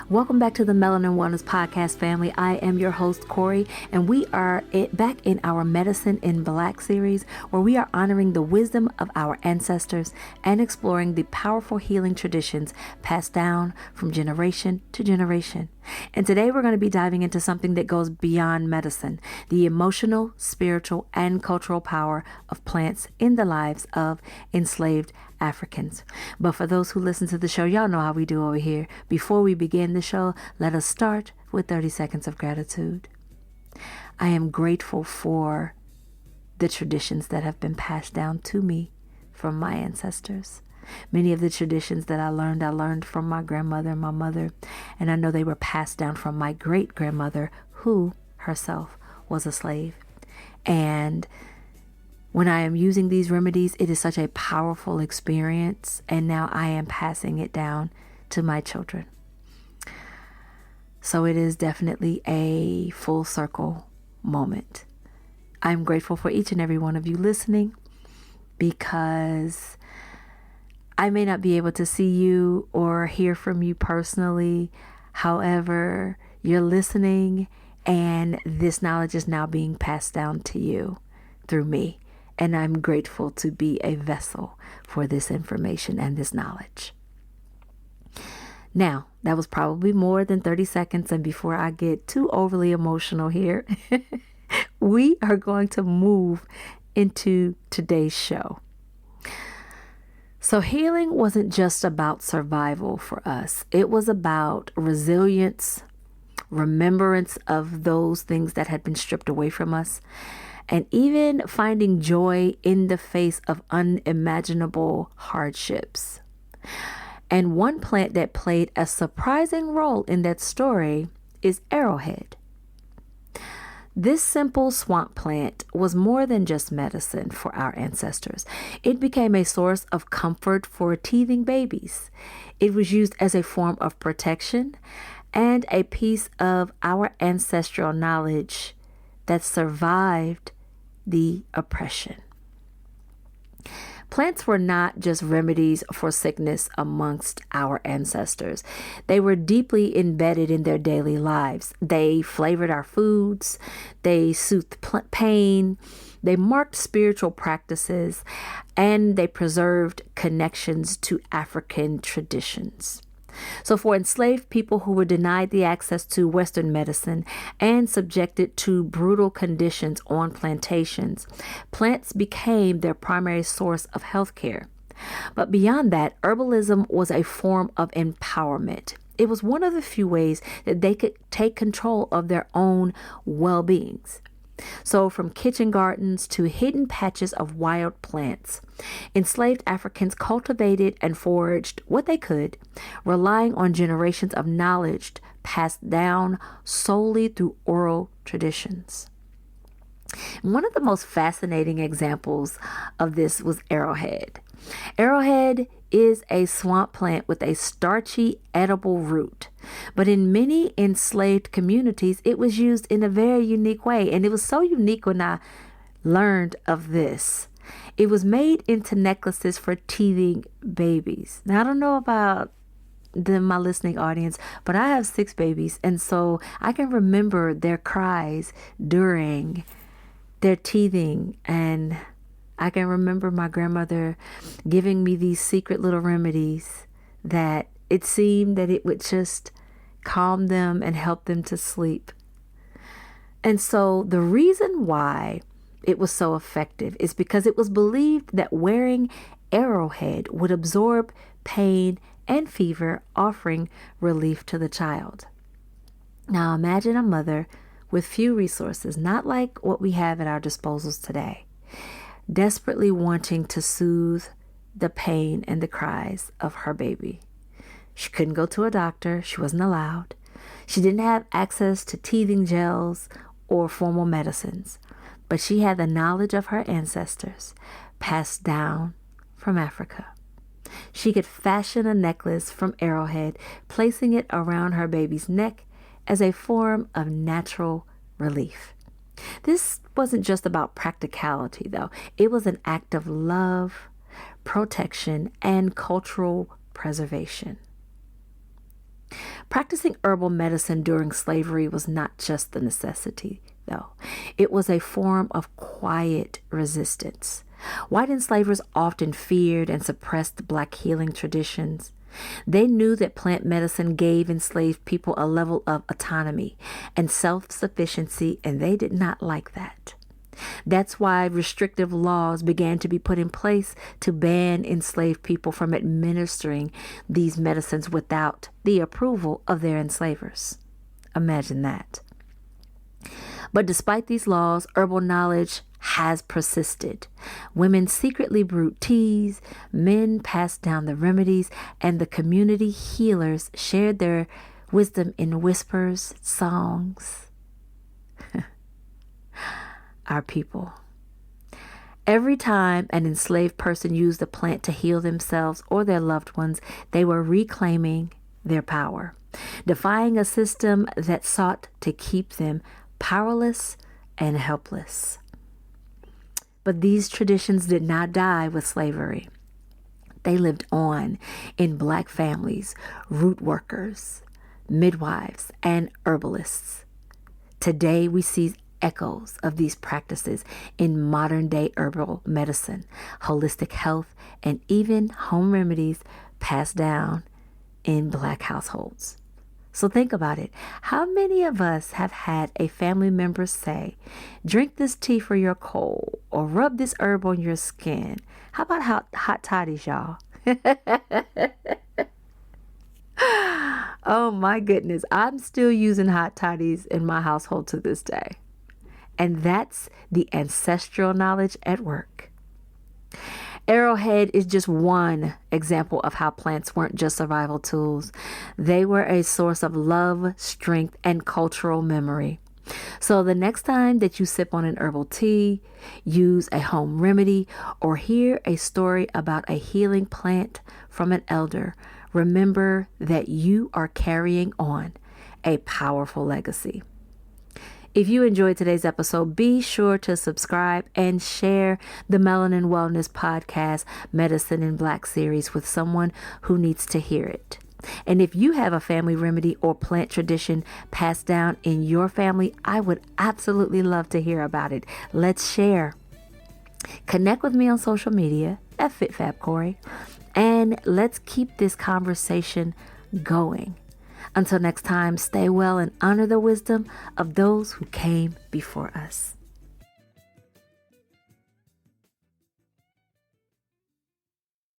Welcome back to the Melanin Wellness Podcast family. I am your host, Corey, and we are back in our Medicine in Black series, where we are honoring the wisdom of our ancestors and exploring the powerful healing traditions passed down from generation to generation. And today we're going to be diving into something that goes beyond medicine, the emotional, spiritual, and cultural power of plants in the lives of enslaved Africans. But for those who listen to the show, y'all know how we do over here. Before we begin the show, let us start with 30 seconds of gratitude. I am grateful for the traditions that have been passed down to me from my ancestors. Many of the traditions that I learned from my grandmother and my mother, and I know they were passed down from my great-grandmother, who herself was a slave. And when I am using these remedies, it is such a powerful experience, and now I am passing it down to my children. So it is definitely a full circle moment. I'm grateful for each and every one of you listening, because I may not be able to see you or hear from you personally. However, you're listening, and this knowledge is now being passed down to you through me. And I'm grateful to be a vessel for this information and this knowledge. Now, that was probably more than 30 seconds. And before I get too overly emotional here, we are going to move into today's show. So healing wasn't just about survival for us. It was about resilience, remembrance of those things that had been stripped away from us, and even finding joy in the face of unimaginable hardships. And one plant that played a surprising role in that story is Arrowhead. This simple swamp plant was more than just medicine for our ancestors. It became a source of comfort for teething babies. It was used as a form of protection and a piece of our ancestral knowledge that survived the oppression. Plants were not just remedies for sickness amongst our ancestors. They were deeply embedded in their daily lives. They flavored our foods, they soothed pain, they marked spiritual practices, and they preserved connections to African traditions. So for enslaved people who were denied the access to Western medicine and subjected to brutal conditions on plantations, plants became their primary source of health care. But beyond that, herbalism was a form of empowerment. It was one of the few ways that they could take control of their own well-beings. So from kitchen gardens to hidden patches of wild plants, enslaved Africans cultivated and foraged what they could, relying on generations of knowledge passed down solely through oral traditions. One of the most fascinating examples of this was Arrowhead. Arrowhead is a swamp plant with a starchy, edible root. But in many enslaved communities, it was used in a very unique way. And it was so unique when I learned of this. It was made into necklaces for teething babies. Now, I don't know about my listening audience, but I have 6 babies. And so I can remember their cries during their teething, and I can remember my grandmother giving me these secret little remedies that it seemed that it would just calm them and help them to sleep. And so the reason why it was so effective is because it was believed that wearing Arrowhead would absorb pain and fever, offering relief to the child. Now imagine a mother with few resources, not like what we have at our disposals today, desperately wanting to soothe the pain and the cries of her baby. She couldn't go to a doctor. She wasn't allowed. She didn't have access to teething gels or formal medicines, but she had the knowledge of her ancestors passed down from Africa. She could fashion a necklace from Arrowhead, placing it around her baby's neck as a form of natural relief. This wasn't just about practicality, though. It was an act of love, protection, and cultural preservation. Practicing herbal medicine during slavery was not just the necessity, though. It was a form of quiet resistance. White enslavers often feared and suppressed Black healing traditions. They knew that plant medicine gave enslaved people a level of autonomy and self-sufficiency, and they did not like that. That's why restrictive laws began to be put in place to ban enslaved people from administering these medicines without the approval of their enslavers. Imagine that. But despite these laws, herbal knowledge has persisted. Women secretly brewed teas, men passed down the remedies, and the community healers shared their wisdom in whispers, songs. Our people. Every time an enslaved person used a plant to heal themselves or their loved ones, they were reclaiming their power, defying a system that sought to keep them powerless and helpless. But these traditions did not die with slavery. They lived on in Black families, root workers, midwives, and herbalists. Today we see echoes of these practices in modern day herbal medicine, holistic health, and even home remedies passed down in Black households. So think about it. How many of us have had a family member say, drink this tea for your cold, or rub this herb on your skin? How about hot toddies, y'all? Oh my goodness. I'm still using hot toddies in my household to this day. And that's the ancestral knowledge at work. Arrowhead is just one example of how plants weren't just survival tools. They were a source of love, strength, and cultural memory. So the next time that you sip on an herbal tea, use a home remedy, or hear a story about a healing plant from an elder, remember that you are carrying on a powerful legacy. If you enjoyed today's episode, be sure to subscribe and share the Melanin Wellness Podcast Medicine in Black series with someone who needs to hear it. And if you have a family remedy or plant tradition passed down in your family, I would absolutely love to hear about it. Let's share. Connect with me on social media at FitFabCorey, and let's keep this conversation going. Until next time, stay well and honor the wisdom of those who came before us.